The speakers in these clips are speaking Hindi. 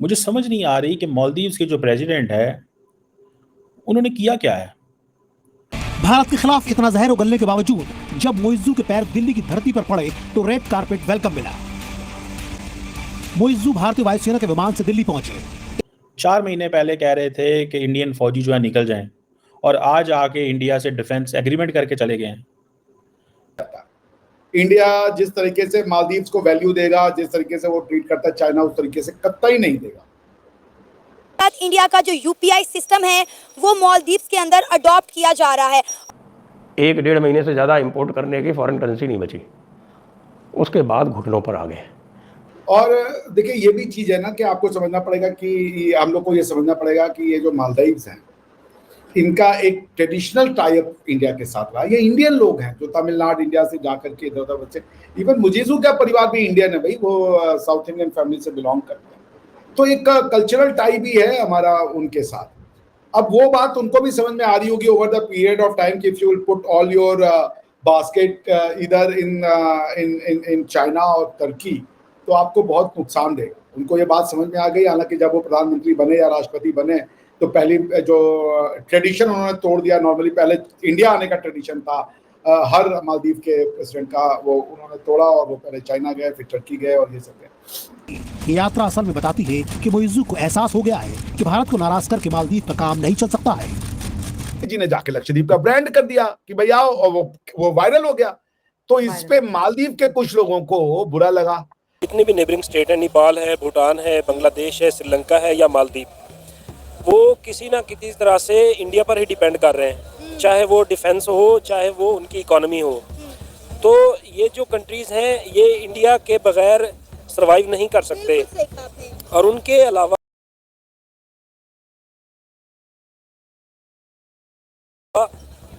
मुझे समझ नहीं आ रही कि मालदीव्स के जो प्रेसिडेंट है उन्होंने किया क्या है। भारत के खिलाफ इतना जहर उगलने के बावजूद जब मुइज्जू के पैर दिल्ली की धरती पर पड़े तो रेड कारपेट वेलकम मिला। मुइज्जू भारतीय वायुसेना के विमान से दिल्ली पहुंचे। 4 महीने पहले कह रहे थे कि इंडियन फौजी जो है निकल जाएं और आज आके इंडिया से डिफेंस एग्रीमेंट करके चले गए हैं। इंडिया जिस तरीके से मालदीव्स को वैल्यू देगा, जिस तरीके से वो ट्रीट करता है चाइना, उस तरीके से कतई नहीं देगा। इंडिया का जो यूपीआई सिस्टम है वो मालदीव्स के अंदर अडॉप्ट किया जा रहा है। 1-1.5 महीने से ज़्यादा इंपोर्ट करने की फॉरेन करेंसी नहीं बची, उसके बाद घुटनों पर आ गए। और देखिए ये भी चीज़ है ना कि आपको समझना पड़ेगा कि हम लोग को ये समझना पड़ेगा कि ये जो मालदीव्स हैं इनका एक ट्रेडिशनल टाइप इंडिया के साथ रहा। ये इंडियन लोग हैं जो तमिलनाडु इंडिया से जाकर के इधर उधर बच्चे, इवन मुजीजू का परिवार भी इंडियन है भाई, वो साउथ इंडियन फैमिली से बिलोंग करते हैं, तो एक कल्चरल टाई भी है हमारा उनके साथ। अब वो बात उनको भी समझ में आ रही होगी over the period of time कि if you will put all your basket इधर इन चाइना और तुर्की तो आपको बहुत नुकसान देगा। उनको ये बात समझ में आ गई। हालांकि जब वो प्रधानमंत्री बने या राष्ट्रपति बने तो पहली जो ट्रेडिशन उन्होंने तोड़ दिया। नॉर्मली पहले इंडिया आने का ट्रेडिशन था हर मालदीव के प्रेसिडेंट का, वो उन्होंने तोड़ा और वो पहले चाइना गए, फिर तुर्की गए और ये सब गए। ये यात्रा असल में बताती है कि मुइज्जू को एहसास हो गया है कि भारत को नाराज करके मालदीव पर काम नहीं चल सकता है। जी ने जाके लक्षद्वीप का ब्रांड कर दिया कि भैया, और वो वायरल हो गया। तो इस पे मालदीव के कुछ लोगों को बुरा लगा। जितनी भी नेबरिंग स्टेट है, नेपाल है, भूटान है, बांग्लादेश है, श्रीलंका है या मालदीव, वो किसी ना किसी तरह से इंडिया पर ही डिपेंड कर रहे हैं, चाहे वो डिफेंस हो, चाहे वो उनकी इकोनॉमी हो। तो ये जो कंट्रीज़ हैं ये इंडिया के बगैर सर्वाइव नहीं कर सकते। और उनके अलावा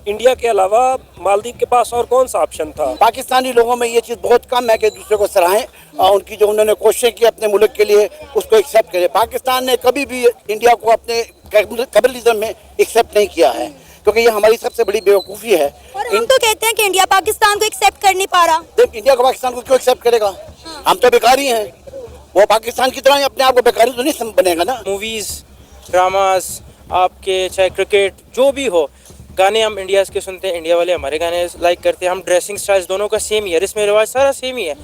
इंडिया के अलावा मालदीव के पास और कौन सा ऑप्शन था। पाकिस्तानी लोगों में ये चीज़ बहुत कम है कि दूसरे को सराहें और उनकी जो उन्होंने कोशिश की अपने मुल्क के लिए उसको एक्सेप्ट करें। पाकिस्तान ने कभी भी इंडिया को अपने कैपिटलिज्म में एक्सेप्ट नहीं किया है, क्योंकि ये हमारी सबसे बड़ी बेवकूफ़ी है। और हम तो कहते हैं कि इंडिया पाकिस्तान को एक्सेप्ट कर नहीं पा रहा। देख, इंडिया को पाकिस्तान को क्यों एक्सेप्ट करेगा? हम तो बेकारी हैं, वो पाकिस्तान की तरह अपने आप को बेकारी तो नहीं बनेगा ना। मूवीज़, ड्रामास, आपके चाहे क्रिकेट जो भी हो, गाने हम इंडिया के सुनते हैं, इंडिया वाले हमारे गाने लाइक करते हैं। हम ड्रेसिंग स्टाइल्स दोनों का सेम ही है, इसमें रिवाज सारा सेम ही है।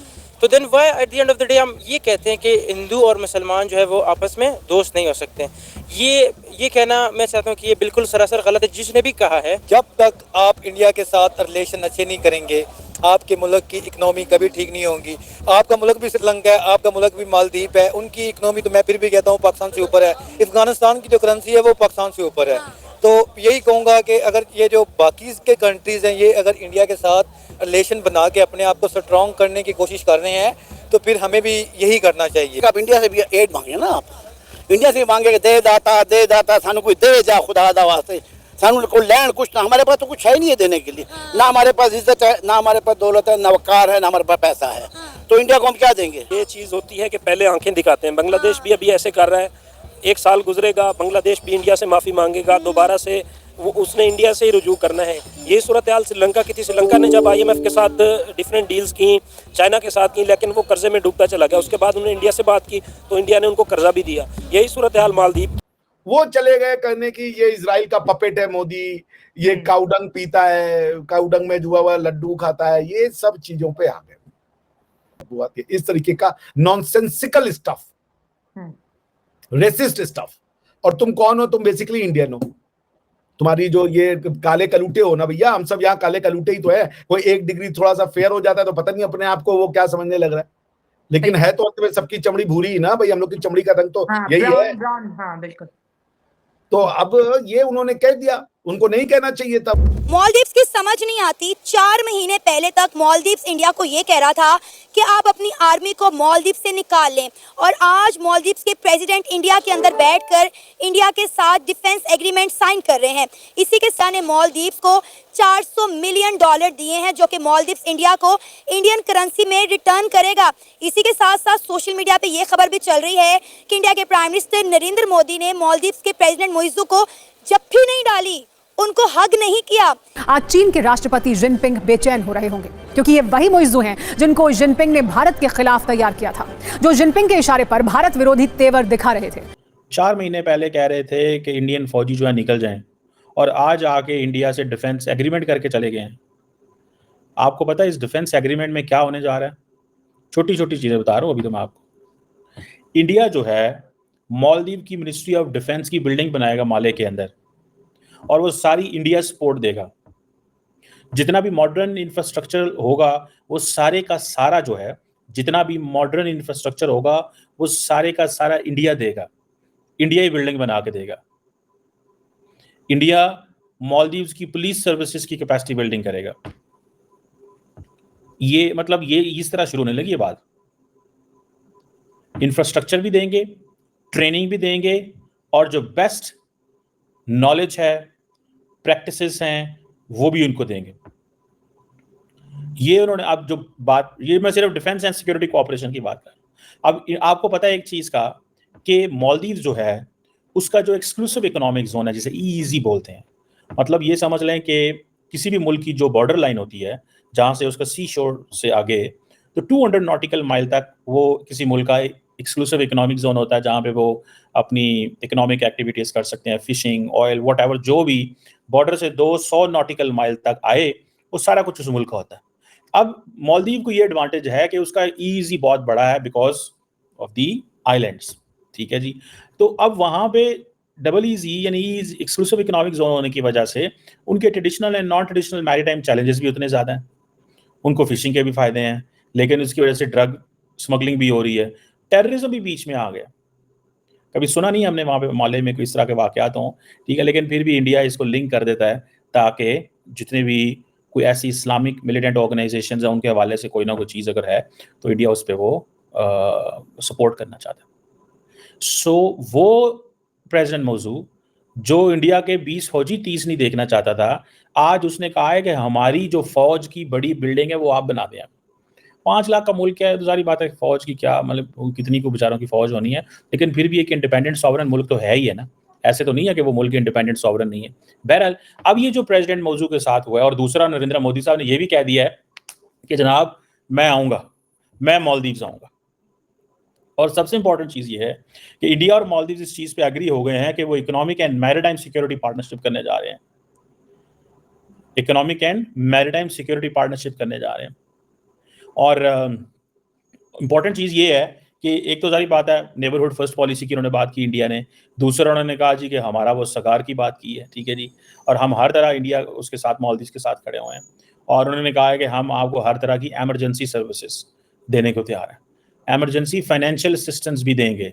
तो then why at the end of the day हम ये कहते हैं कि हिंदू और मुसलमान जो है वो आपस में दोस्त नहीं हो सकते। ये कहना मैं चाहता हूँ कि ये बिल्कुल सरासर गलत है। जिसने भी कहा है, जब तक आप इंडिया के साथ रिलेशन अच्छे नहीं करेंगे आपके मुल्क की इकनॉमी कभी ठीक नहीं होगी। आपका मुल्क भी श्रीलंका है, आपका मुल्क भी मालदीव है, उनकी इकनॉमी तो मैं फिर भी कहता हूँ पाकिस्तान से ऊपर है। अफगानिस्तान की जो करेंसी है वो पाकिस्तान से ऊपर है। तो यही कहूँगा कि अगर ये जो बाकी के कंट्रीज़ हैं ये अगर इंडिया के साथ रिलेशन बना के अपने आप को स्ट्रॉन्ग करने की कोशिश कर रहे हैं तो फिर हमें भी यही करना चाहिए। आप इंडिया से भी एड मांगे ना, आप इंडिया से मांगे दे दाता सानू कोई दे जा खुदा दा वास्ते, सानू को लैंड कुछ ना, हमारे पास तो कुछ है नहीं है देने के लिए। ना हमारे पास इज्जत है, ना हमारे पास दौलत है, ना वकार है, ना हमारे पास पैसा है, तो इंडिया को हम क्या देंगे? ये चीज़ होती है कि पहले आंखें दिखाते हैं। बांग्लादेश भी अभी ऐसे कर रहा है। 1 साल गुजरेगा, बांग्लादेश भी इंडिया से माफ़ी मांगेगा, दोबारा से वो उसने इंडिया से ही रुजू करना है। ये सूरत हाल श्रीलंका की थी। श्रीलंका ने जब IMF के साथ डिफरेंट डील्स की, चाइना के साथ की, लेकिन वो कर्जे में डूबता चला गया। उसके बाद उन्होंने इंडिया से बात की तो इंडिया ने उनको कर्जा भी दिया। यही सूरत हाल मालदीव। वो चले गए कहने की ये इजराइल का पपेट है मोदी, ये काउडंग पीता है, काउडंग में जुआ हुआ लड्डू खाता है, ये सब चीजों पे आ गए। इस तरीके का नॉनसेंसिकल स्टफ, रेसिस्ट स्टफ। और तुम कौन हो? तुम बेसिकली इंडियन हो। तुम्हारी जो ये काले कलूटे हो ना भैया, हम सब यहाँ काले कलूटे ही तो है। कोई 1 डिग्री थोड़ा सा फेयर हो जाता है तो पता नहीं अपने आप को वो क्या समझने लग रहा है, लेकिन है तो अंत में सबकी चमड़ी भूरी ही ना भाई। हम लोग की चमड़ी का रंग तो यही है। हाँ, बिल्कुल। तो अब ये उन्होंने कह दिया, उनको नहीं कहना चाहिए था। मालदीव्स की समझ नहीं आती। 4 महीने पहले तक मालदीव्स इंडिया को ये कह रहा था कि आप अपनी आर्मी को मालदीव से निकाल लें, और आज मालदीव्स के प्रेसिडेंट इंडिया के अंदर बैठकर इंडिया के साथ डिफेंस एग्रीमेंट साइन कर रहे हैं। इसी के साथ ने मालदीव्स को $400 मिलियन दिए हैं, जो कि मालदीव्स इंडिया को इंडियन करेंसी में रिटर्न करेगा। इसी के साथ साथ सोशल मीडिया पे ये खबर भी चल रही है कि इंडिया के प्राइम मिनिस्टर नरेंद्र मोदी ने मालदीव्स के प्रेसिडेंट मुइज्जू को जप्फी नहीं डाली, उनको हग नहीं किया। आज चीन के राष्ट्रपति जिनपिंग बेचैन हो रहे होंगे क्योंकि क्योंकि ये वही मोइज़ू हैं जिनको जिनपिंग ने भारत के खिलाफ तैयार किया था, जो जिनपिंग के इशारे पर भारत विरोधी तेवर दिखा रहे थे। 4 महीने पहले कह रहे थे कि इंडियन फौजी जो है निकल जाएं और आज आके इंडिया से डिफेंस एग्रीमेंट करके चले गए हैं। आपको पता है इस डिफेंस एग्रीमेंट में क्या होने जा रहा है? छोटी छोटी चीजें बता रहा हूँ अभी तो मैं आपको। इंडिया जो है मालदीव की मिनिस्ट्री ऑफ डिफेंस की बिल्डिंग बनाएगा माले के अंदर और वो सारी इंडिया सपोर्ट देगा। जितना भी मॉडर्न इंफ्रास्ट्रक्चर होगा वो सारे का सारा जो है, जितना भी मॉडर्न इंफ्रास्ट्रक्चर होगा वो सारे का सारा इंडिया देगा, इंडिया ही बिल्डिंग बना के देगा। इंडिया मालदीव्स की पुलिस सर्विसेज की कैपेसिटी बिल्डिंग करेगा। ये मतलब ये इस तरह शुरू होने लगी ये बात। इंफ्रास्ट्रक्चर भी देंगे, ट्रेनिंग भी देंगे और जो बेस्ट नॉलेज है, प्रैक्टिसेस हैं, वो भी उनको देंगे। ये उन्होंने अब जो बात, ये मैं सिर्फ डिफेंस एंड सिक्योरिटी कोऑपरेशन की बात कर रहा हूं। अब आपको पता है एक चीज का कि मालदीव जो है उसका जो एक्सक्लूसिव इकोनॉमिक जोन है, जिसे ईईजी बोलते हैं, मतलब ये समझ लें कि किसी भी मुल्क की जो बॉर्डर लाइन होती है जहां से उसका सी शोर से आगे तो 200 नॉटिकल माइल तक वो किसी मुल्क का एक्सक्लूसिव इकोनॉमिक जोन होता है, जहां पे वो अपनी इकोनॉमिक एक्टिविटीज कर सकते हैं, फिशिंग, ऑयल, व्हाटएवर, जो भी बॉर्डर से 200 नॉटिकल माइल तक आए वो सारा कुछ उस मुल्क का होता है। अब मालदीव को ये एडवांटेज है कि उसका ईजी बहुत बड़ा है बिकॉज ऑफ दी आइलैंड्स, ठीक है जी। तो अब वहां पे डबल ईजी यानी एक्सक्लूसिव इकोनॉमिक जोन होने की वजह से उनके traditional and non traditional maritime challenges भी उतने ज़्यादा हैं। उनको फिशिंग के भी फायदे हैं, लेकिन उसकी वजह से ड्रग स्मगलिंग भी हो रही है, टेररिज्म भी बीच में आ गया। कभी सुना नहीं हमने वहाँ पे माले में कोई इस तरह के वाक़यात हों, ठीक है, लेकिन फिर भी इंडिया इसको लिंक कर देता है ताकि जितने भी कोई ऐसी इस्लामिक मिलिटेंट ऑर्गेनाइजेशंस हैं उनके हवाले से कोई ना कोई चीज़ अगर है तो इंडिया उस पर वो सपोर्ट करना चाहता है। सो वो प्रेसिडेंट मौजू जो इंडिया के 20 फौजी 30 नहीं देखना चाहता था, आज उसने कहा है कि हमारी जो फौज की बड़ी बिल्डिंग है वो आप बना दें। 5 लाख का मुल्क है तो सारी बात है, फौज की क्या मतलब कितनी को बेचारों की फौज होनी है, लेकिन फिर भी एक इंडिपेंडेंट सॉवरन मुल्क तो है ही है ना। ऐसे तो नहीं है कि वो मुल्क इंडिपेंडेंट सॉवरन नहीं है। बहरहाल अब ये जो प्रेसिडेंट मौजू के साथ हुआ है, और दूसरा नरेंद्र मोदी साहब ने ये भी कह दिया है कि जनाब मैं आऊँगा, मैं मालदीव्स आऊँगा। और सबसे इंपॉर्टेंट चीज़ ये है कि इंडिया और मालदीव्स इस चीज़ पे एग्री हो गए हैं कि वो economic and maritime security partnership करने जा रहे हैं। Economic and maritime security partnership करने जा रहे हैं। और इंपॉर्टेंट चीज़ ये है कि एक तो सारी बात है नेबरहुड फर्स्ट पॉलिसी की उन्होंने बात की इंडिया ने, दूसरा उन्होंने कहा जी कि हमारा वो सगार की बात की है, ठीक है जी, और हम हर तरह इंडिया उसके साथ मालदीव्स के साथ खड़े हुए हैं। और उन्होंने कहा है कि हम आपको हर तरह की एमरजेंसी सर्विसेज देने को तैयार हैं, एमरजेंसी फाइनेंशियल असिस्टेंस भी देंगे,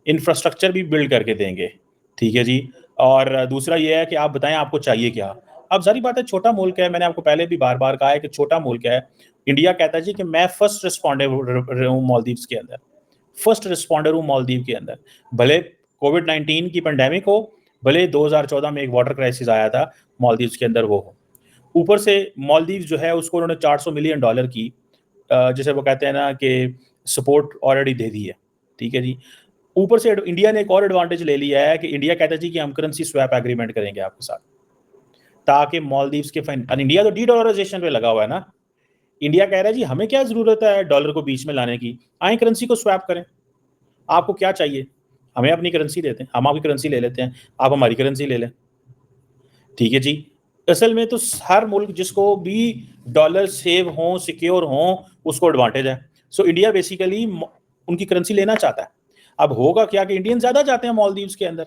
इंफ्रास्ट्रक्चर भी बिल्ड करके देंगे, ठीक है जी। और दूसरा ये है कि आप बताएं आपको चाहिए क्या। अब सारी बात है छोटा मुल्क है, मैंने आपको पहले भी बार बार कहा है कि छोटा मुल्क है। इंडिया कहता है जी कि मैं फर्स्ट रिस्पॉन्डर हूँ मालदीव्स के अंदर, फर्स्ट रिस्पॉन्डर हूँ मालदीव के अंदर। भले कोविड-19 की पेंडेमिक हो, भले 2014 में एक वाटर क्राइसिस आया था मालदीव्स के अंदर वो हो, ऊपर से मालदीव जो है उसको उन्होंने $400 मिलियन की जिसे वो कहते हैं ना कि सपोर्ट ऑलरेडी दे दी है, ठीक है जी। ऊपर से इंडिया ने एक और एडवांटेज ले लिया है कि इंडिया कहता है जी कि हम करेंसी स्वैप एग्रीमेंट करेंगे आपके साथ, ताकि मालदीव्स के इंडिया तो डी-डॉलराइजेशन पे लगा हुआ है ना। इंडिया कह रहा है जी हमें क्या जरूरत है डॉलर को बीच में लाने की, आए करेंसी को स्वैप करें, आपको क्या चाहिए हमें अपनी करेंसी देते हैं, हम आपकी करेंसी ले लेते हैं, आप हमारी करेंसी ले लें, ठीक है जी। असल में तो हर मुल्क जिसको भी डॉलर सेव हों, सिक्योर हों, उसको एडवांटेज है। सो इंडिया बेसिकली उनकी करेंसी लेना चाहता है। अब होगा क्या कि इंडियन ज़्यादा जाते हैं मालदीव्स के अंदर,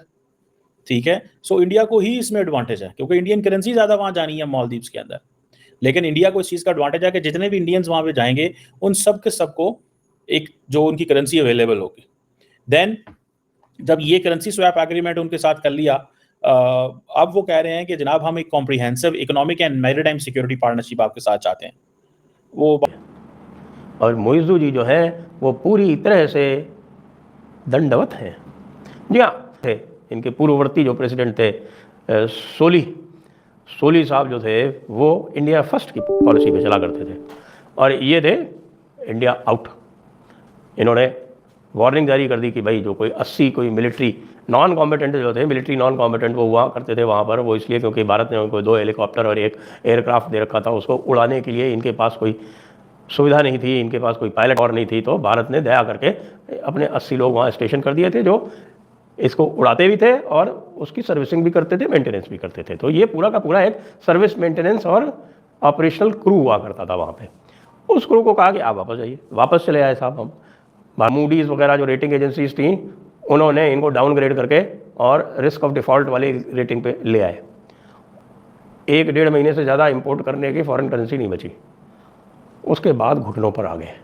ठीक है। सो इंडिया को ही इसमें एडवांटेज है क्योंकि इंडियन करेंसी ज़्यादा वहाँ जानी है मालदीव्स के अंदर। लेकिन इंडिया को इस चीज़ का एडवांटेज है कि जितने भी इंडियंस वहाँ पे जाएंगे उन सब के सबको एक जो उनकी करेंसी अवेलेबल होगी। देन जब ये करेंसी स्वैप एग्रीमेंट उनके साथ कर लिया, अब वो कह रहे हैं कि जनाब हम एक comprehensive economic and maritime security partnership आपके साथ चाहते हैं। वो और मोइज़ू जी जो है वो पूरी तरह से दंडवत हैं। जी हाँ, थे इनके पूर्ववर्ती जो प्रेसिडेंट थे सोली साहब जो थे वो इंडिया फर्स्ट की पॉलिसी पे चला करते थे और ये थे इंडिया आउट। इन्होंने वार्निंग जारी कर दी कि भाई जो कोई 80 कोई मिलिट्री नॉन कॉम्बेटेंट जो थे, मिलिट्री नॉन कॉम्बेटेंट वो हुआ करते थे वहाँ पर, वो इसलिए क्योंकि भारत ने उनको 2 हेलीकॉप्टर और 1 एयरक्राफ्ट दे रखा था, उसको उड़ाने के लिए इनके पास कोई सुविधा नहीं थी, इनके पास कोई पायलट और नहीं थी, तो भारत ने दया करके अपने 80 लोग वहाँ स्टेशन कर दिए थे, जो इसको उड़ाते भी थे और उसकी सर्विसिंग भी करते थे, मेंटेनेंस भी करते थे। तो ये पूरा का पूरा एक सर्विस, मेंटेनेंस और ऑपरेशनल क्रू हुआ करता था वहाँ पे। उस क्रू को कहा कि आप वापस जाइए, वापस चले आए साहब हम। मूडीज़ वगैरह जो रेटिंग एजेंसीज थी, उन्होंने इनको डाउनग्रेड करके और रिस्क ऑफ डिफ़ॉल्ट वाली रेटिंग पे ले आए। 1-1.5 महीने से ज़्यादा इंपोर्ट करने की फॉरेन करेंसी नहीं बची। उसके बाद घुटनों पर आ गए,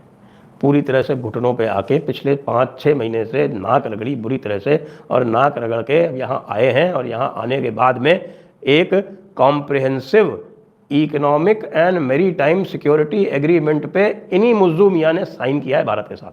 पूरी तरह से घुटनों पे आके पिछले 5-6 महीने से नाक रगड़ी बुरी तरह से, और नाक रगड़ के यहाँ आए हैं। और यहाँ आने के बाद में एक comprehensive economic and maritime security agreement पे इन्हीं मुज्जू मियाँ ने साइन किया है भारत के साथ।